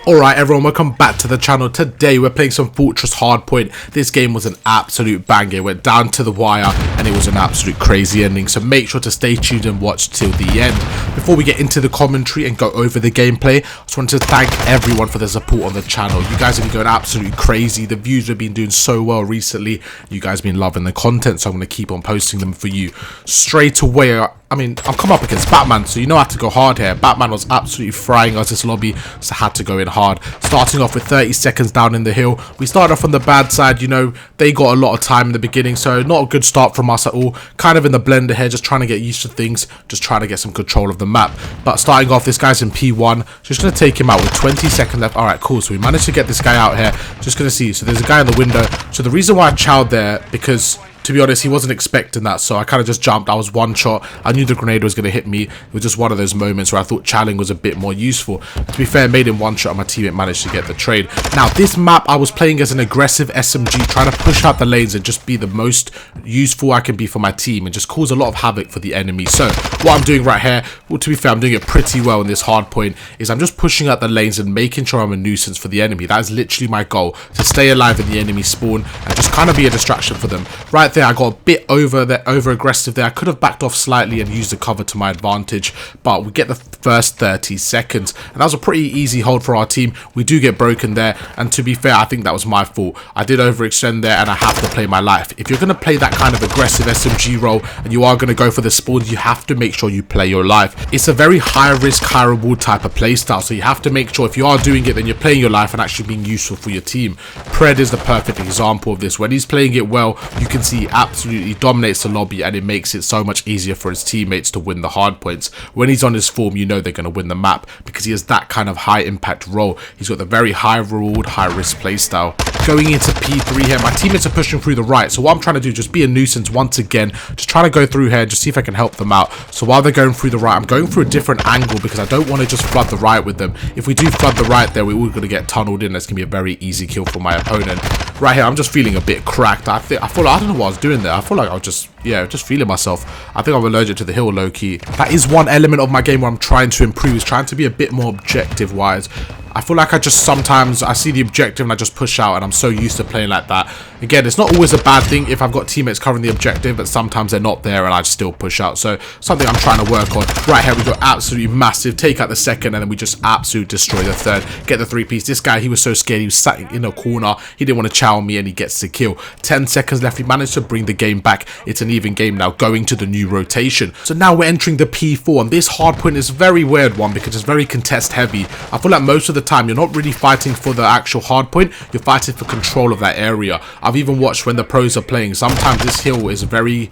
Alright everyone, welcome back to the channel. Today we're playing some Fortress Hardpoint. This game was an absolute banger. It went down to the wire and it was an absolute crazy ending. So make sure to stay tuned and watch till the end. Before we get into the commentary and go over the gameplay, I just wanted to thank everyone for their support on the channel. You guys have been going absolutely crazy. The views have been doing so well recently. You guys have been loving the content, so I'm going to keep on posting them for you straight away. I mean, I've come up against Batman, so you know I have to go hard here. Batman was absolutely frying us this lobby, so I had to go in hard. Starting off with 30 seconds down in the hill. We started off on the bad side, you know, they got a lot of time in the beginning, so not a good start from us at all. Kind of in the blender here, just trying to get used to things, just trying to get some control of the map. But starting off, this guy's in P1, just going to take him out with 20 seconds left. Alright, cool, so we managed to get this guy out here. Just going to see, so there's a guy in the window. So the reason why I chowed there, because to be honest, he wasn't expecting that, so I kind of just jumped. I was one shot. I knew the grenade was going to hit me. It was just one of those moments where I thought challenge was a bit more useful. To be fair, I made him one shot and my teammate managed to get the trade. Now, this map, I was playing as an aggressive SMG, trying to push out the lanes and just be the most useful I can be for my team and just cause a lot of havoc for the enemy. So, what I'm doing right here, well, to be fair, I'm doing it pretty well in this hard point, is I'm just pushing out the lanes and making sure I'm a nuisance for the enemy. That is literally my goal, to stay alive in the enemy spawn and just kind of be a distraction for them. Right there, I got a bit over aggressive there. I could have backed off slightly and used the cover to my advantage, but we get the first 30 seconds and that was a pretty easy hold for our team. We do get broken there, and to be fair, I think that was my fault. I did overextend there and I have to play my life. If you're going to play that kind of aggressive SMG role and you are going to go for the spawns, you have to make sure you play your life. It's a very high risk, high reward type of play style, so you have to make sure if you are doing it, then you're playing your life and actually being useful for your team. Pred is the perfect example of this. When he's playing it well, you can see absolutely dominates the lobby and it makes it so much easier for his teammates to win the hard points. When he's on his form, you know they're going to win the map because he has that kind of high impact role. He's got the very high reward, high risk play style. Going into P3 here, my teammates are pushing through the right, so what I'm trying to do is just be a nuisance once again, just trying to go through here, just see if I can help them out. So while they're going through the right, I'm going through a different angle because I don't want to just flood the right with them. If we do flood the right there, we're all going to get tunneled in. That's going to be a very easy kill for my opponent. Right here, I'm just feeling a bit cracked. I feel like, I don't know what I was doing there. I feel like I was just feeling myself. I think I'm allergic to the hill, low-key. That is one element of my game where I'm trying to improve, is trying to be a bit more objective-wise. I feel like I just sometimes, I see the objective and I just push out, and I'm so used to playing like that. Again, it's not always a bad thing if I've got teammates covering the objective, but sometimes they're not there and I still push out. So, something I'm trying to work on. Right here, we got absolutely massive. Take out the second, and then we just absolutely destroy the third. Get the three-piece. This guy, he was so scared. He was sat in a corner. He didn't want to chow me, and he gets the kill. 10 seconds left. We managed to bring the game back. It's an even game now, going to the new rotation. So now we're entering the P4, and this hard point is a very weird one because it's very contest heavy. I feel like most of the time, you're not really fighting for the actual hard point, you're fighting for control of that area. I've even watched when the pros are playing, sometimes this hill is very,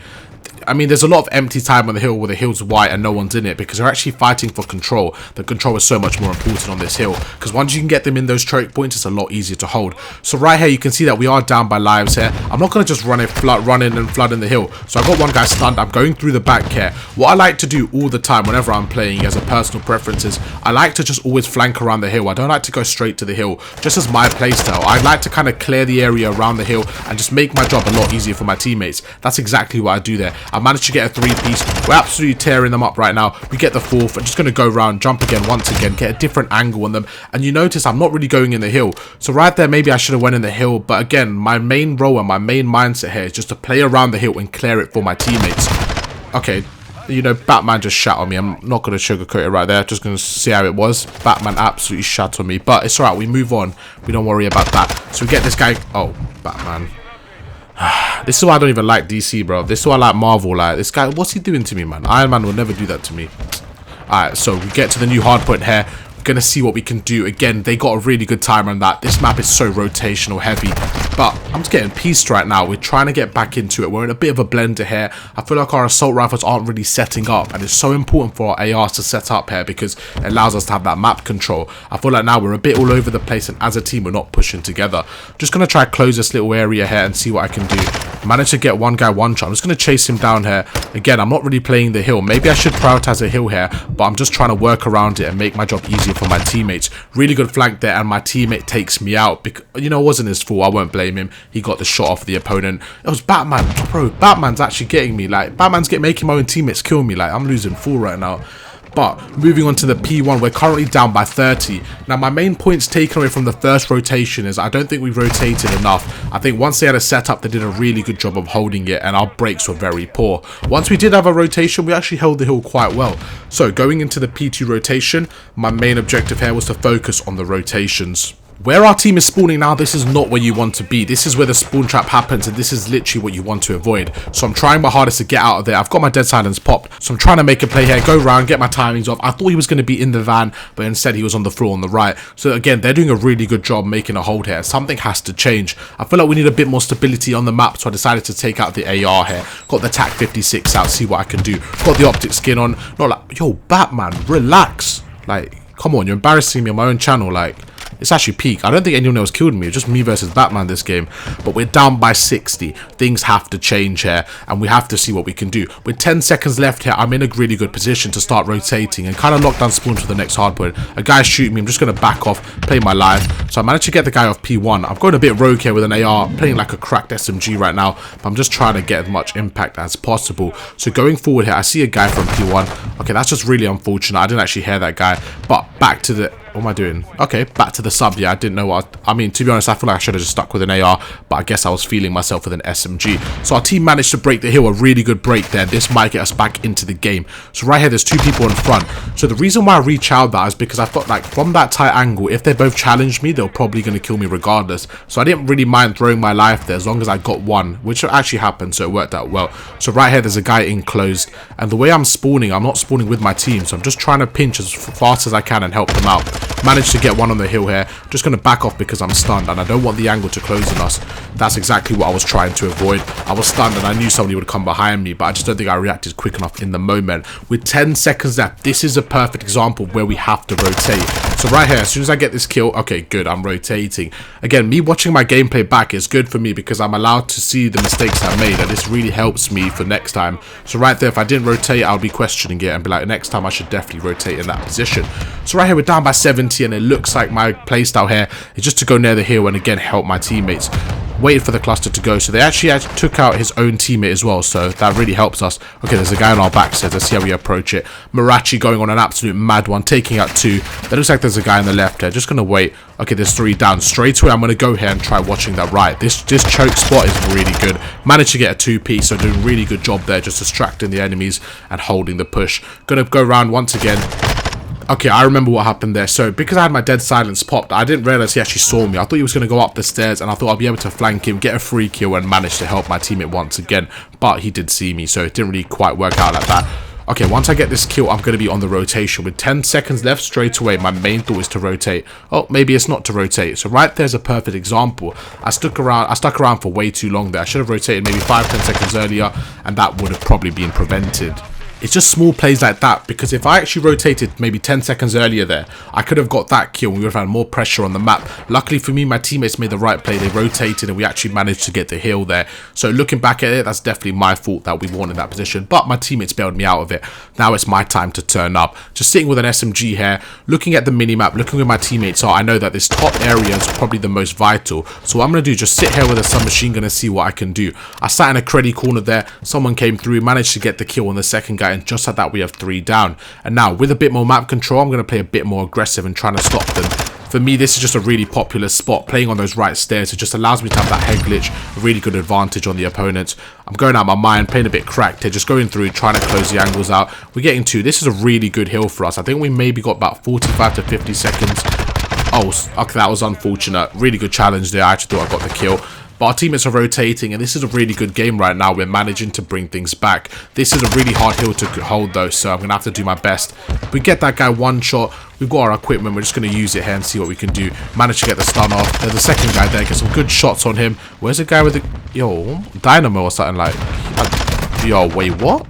I mean, there's a lot of empty time on the hill where the hill's white and no one's in it because they're actually fighting for control. The control is so much more important on this hill because once you can get them in those choke points, it's a lot easier to hold. So right here, you can see that we are down by lives here. I'm not going to just run in and flood in the hill. So I got one guy stunned. I'm going through the back here. What I like to do all the time whenever I'm playing as a personal preference is I like to just always flank around the hill. I don't like to go straight to the hill, just as my playstyle. I like to kind of clear the area around the hill and just make my job a lot easier for my teammates. That's exactly what I do there. I managed to get a three-piece. We're absolutely tearing them up right now. We get the fourth. I'm just going to go around, jump again, once again, get a different angle on them. And you notice I'm not really going in the hill. So right there, maybe I should have went in the hill. But again, my main role and my main mindset here is just to play around the hill and clear it for my teammates. Okay, you know, Batman just shat on me. I'm not going to sugarcoat it right there. Just going to see how it was. Batman absolutely shat on me. But it's alright. We move on. We don't worry about that. So we get this guy. Oh, Batman. This is why I don't even like DC, bro. This is why I like Marvel. Like, this guy, what's he doing to me, man? Iron Man will never do that to me. Alright, so we get to the new hard point here. We're going to see what we can do. Again, they got a really good time on that. This map is so rotational heavy. But I'm just getting pieced right now. We're trying to get back into it. We're in a bit of a blender here. I feel like our assault rifles aren't really setting up. And it's so important for our ARs to set up here because it allows us to have that map control. I feel like now we're a bit all over the place. And as a team, we're not pushing together. Just going to try to close this little area here and see what I can do. Managed to get one guy one shot. I'm just going to chase him down here. Again, I'm not really playing the hill. Maybe I should prioritize a hill here. But I'm just trying to work around it and make my job easier for my teammates. Really good flank there, and my teammate takes me out because, you know, it wasn't his fault. I won't blame him. He got the shot off the opponent. It was Batman, bro. Batman's actually getting me. Like, Batman's making my own teammates kill me. Like, I'm losing full right now. But moving on to the P1, we're currently down by 30. Now, my main points taken away from the first rotation is I don't think we rotated enough. I think once they had a setup, they did a really good job of holding it, and our breaks were very poor. Once we did have a rotation, we actually held the hill quite well. So going into the P2 rotation, my main objective here was to focus on the rotations. Where our team is spawning now, this is not where you want to be. This is where the spawn trap happens, and this is literally what you want to avoid. So I'm trying my hardest to get out of there. I've got my dead silence popped, so I'm trying to make a play here, go around, get my timings off. I thought he was going to be in the van, but instead he was on the floor on the right. So again, they're doing a really good job making a hold here. Something has to change. I feel like we need a bit more stability on the map, so I decided to take out the AR here. Got the TAC 56 out, see what I can do. Got the optic skin on. Not like, yo, Batman, relax. Like, come on, you're embarrassing me on my own channel, like... It's actually peak. I don't think anyone else killed me. It's just me versus Batman this game. But we're down by 60. Things have to change here, and we have to see what we can do. With 10 seconds left here, I'm in a really good position to start rotating and kind of lock down spawns for the next hardpoint. A guy's shooting me. I'm just going to back off, play my life. So I managed to get the guy off P1. I'm going a bit rogue here with an AR, playing like a cracked SMG right now. But I'm just trying to get as much impact as possible. So going forward here, I see a guy from P1. Okay, that's just really unfortunate. I didn't actually hear that guy. But back to the... What am I doing? Okay, back to the sub. Yeah, I didn't know what... I mean, to be honest, I feel like I should have just stuck with an AR, but I guess I was feeling myself with an SMG. So our team managed to break the hill, a really good break there. This might get us back into the game. So right here, there's two people in front. So the reason why I reach out that is because I thought, like, from that tight angle, if they both challenged me, they're probably going to kill me regardless. So I didn't really mind throwing my life there as long as I got one, which actually happened, so it worked out well. So right here, there's a guy enclosed, and the way I'm spawning, I'm not spawning with my team, so I'm just trying to pinch as fast as I can and help them out. Managed to get one on the hill here. Just going to back off because I'm stunned and I don't want the angle to close on us. That's exactly what I was trying to avoid. I was stunned and I knew somebody would come behind me, but I just don't think I reacted quick enough in the moment. With 10 seconds left, this is a perfect example where we have to rotate. So right here, as soon as I get this kill, okay, good, I'm rotating. Again, me watching my gameplay back is good for me because I'm allowed to see the mistakes I made, and this really helps me for next time. So right there, if I didn't rotate, I'll be questioning it and be like, next time I should definitely rotate in that position. So right here, we're down by 70, and it looks like my playstyle here is just to go near the hill and again help my teammates. Waited for the cluster to go, so they actually took out his own teammate as well, so that really helps us. Okay, there's a guy on our back, so let's see how we approach it. Mirachi going on an absolute mad one, taking out two. That looks like there's a guy on the left here, just gonna wait. Okay, there's three down. Straight away, I'm gonna go here and try watching that right. This choke spot is really good. Managed to get a 2P, so doing a really good job there, just distracting the enemies and holding the push. Gonna go around once again. Okay, I remember what happened there. So, because I had my dead silence popped, I didn't realize he actually saw me. I thought he was going to go up the stairs, and I thought I'd be able to flank him, get a free kill, and manage to help my teammate once again. But he did see me, so it didn't really quite work out like that. Okay, once I get this kill, I'm going to be on the rotation. With 10 seconds left straight away, my main thought is to rotate. Oh, maybe it's not to rotate. So right there's a perfect example. I stuck around for way too long there. I should have rotated maybe 5-10 seconds earlier, and that would have probably been prevented. It's just small plays like that, because if I actually rotated maybe 10 seconds earlier there, I could have got that kill and we would have had more pressure on the map. Luckily for me, my teammates made the right play. They rotated and we actually managed to get the hill there. So looking back at it, that's definitely my fault that we won in that position, but my teammates bailed me out of it. Now it's my time to turn up. Just sitting with an SMG here, looking at the mini-map, looking where my teammates are. I know that this top area is probably the most vital. So what I'm going to do, just sit here with a submachine gun and see what I can do. I sat in a creddy corner there. Someone came through, managed to get the kill on the second guy, and just like that we have 3 down. And now with a bit more map control, I'm going to play a bit more aggressive and trying to stop them. For me, this is just a really popular spot. Playing on those right stairs, it just allows me to have that head glitch, a really good advantage on the opponents. I'm going out my mind, playing a bit cracked here, just going through, trying to close the angles out. We're getting 2. This is a really good hill for us. I think we maybe got about 45 to 50 seconds. Oh, okay, that was unfortunate. Really good challenge there. I actually thought I got the kill. But our teammates are rotating, and this is a really good game right now. We're managing to bring things back. This is a really hard hill to hold, though, so I'm going to have to do my best. If we get that guy one shot, we've got our equipment. We're just going to use it here and see what we can do. Manage to get the stun off. There's a second guy there. Get some good shots on him. Where's the guy with the... Yo, Dynamo or something like... Yo, wait, what?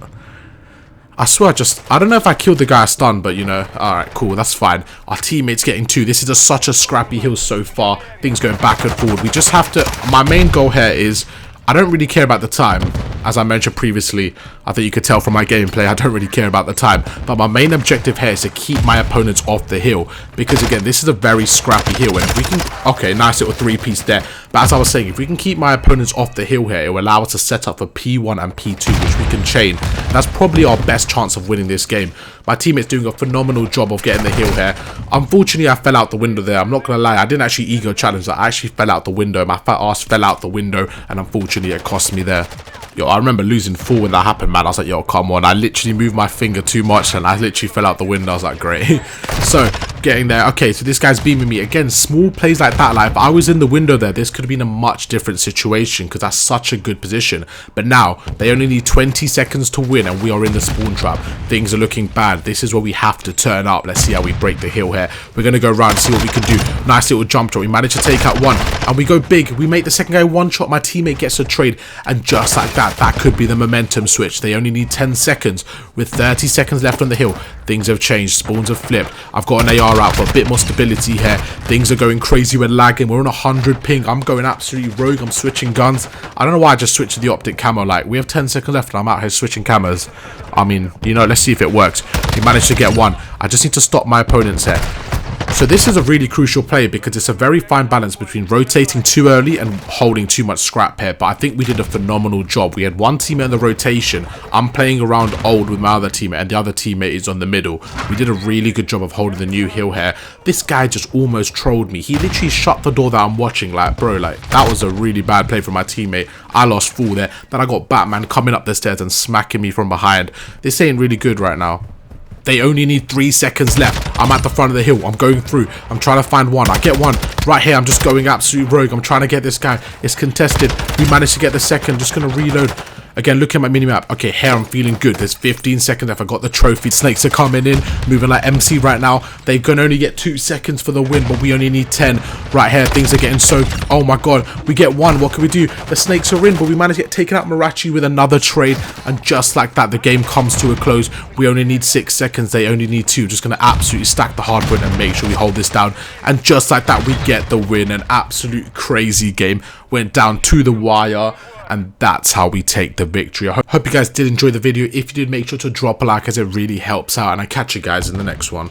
I swear I don't know if I killed the guy stunned, but you know, alright, cool, that's fine. Our teammates getting 2. This is such a scrappy hill so far. Things going back and forward. We just have to, my main goal here is, I don't really care about the time. As I mentioned previously, I think you could tell from my gameplay, I don't really care about the time. But my main objective here is to keep my opponents off the hill. Because again, this is a very scrappy hill. And if we can... Okay, nice little 3-piece there. But as I was saying, if we can keep my opponents off the hill here, it will allow us to set up for P1 and P2, which we can chain. And that's probably our best chance of winning this game. My teammate's doing a phenomenal job of getting the hill here. Unfortunately, I fell out the window there. I'm not going to lie, I didn't actually ego challenge that. I actually fell out the window. My fat ass fell out the window, and unfortunately, it cost me there. Yo, I remember losing 4 when that happened, man. I was like, yo, come on. I literally moved my finger too much and I literally fell out the window. I was like, great. So, getting there. Okay, so this guy's beaming me. Again, small plays like that. Like, if I was in the window there, this could have been a much different situation because that's such a good position. But now, they only need 20 seconds to win and we are in the spawn trap. Things are looking bad. This is where we have to turn up. Let's see how we break the hill here. We're going to go around, see what we can do. Nice little jump shot. We managed to take out one and we go big. We make the second guy one shot. My teammate gets a trade and just like that, that could be the momentum switch. They only need 10 seconds. With 30 seconds left on the hill, things have changed. Spawns have flipped. I've got an AR out for a bit more stability here. Things are going crazy. We're lagging. We're on 100 ping. I'm going absolutely rogue. I'm switching guns. I don't know why I just switched to the optic camo. Like, we have 10 seconds left and I'm out here switching camos. I mean, you know, let's see if it works. We managed to get one. I just need to stop my opponents here. So this is a really crucial play because it's a very fine balance between rotating too early and holding too much scrap here. But I think we did a phenomenal job. We had one teammate on the rotation. I'm playing around old with my other teammate and the other teammate is on the middle. We did a really good job of holding the new hill here. This guy just almost trolled me. He literally shut the door that I'm watching. Like, bro, like, that was a really bad play from my teammate. I lost 4 there. Then I got Batman coming up the stairs and smacking me from behind. This ain't really good right now. They only need 3 seconds left. I'm at the front of the hill. I'm going through. I'm trying to find one. I get one. Right here, I'm just going absolute rogue. I'm trying to get this guy. It's contested. We managed to get the second. Just going to reload. Again, look at my minimap. Okay, here I'm feeling good. There's 15 seconds left. I got the trophy. Snakes are coming in. Moving like MC right now. They can only get 2 seconds for the win, but we only need 10. Right here, things are getting so... Oh my god. We get one. What can we do? The snakes are in, but we managed to get taken out Marachi with another trade. And just like that, the game comes to a close. We only need 6 seconds. They only need 2. Just going to absolutely stack the hard point and make sure we hold this down. And just like that, we get the win. An absolute crazy game. Went down to the wire. And that's how we take the victory. I hope you guys did enjoy the video. If you did, make sure to drop a like as it really helps out. And I'll catch you guys in the next one.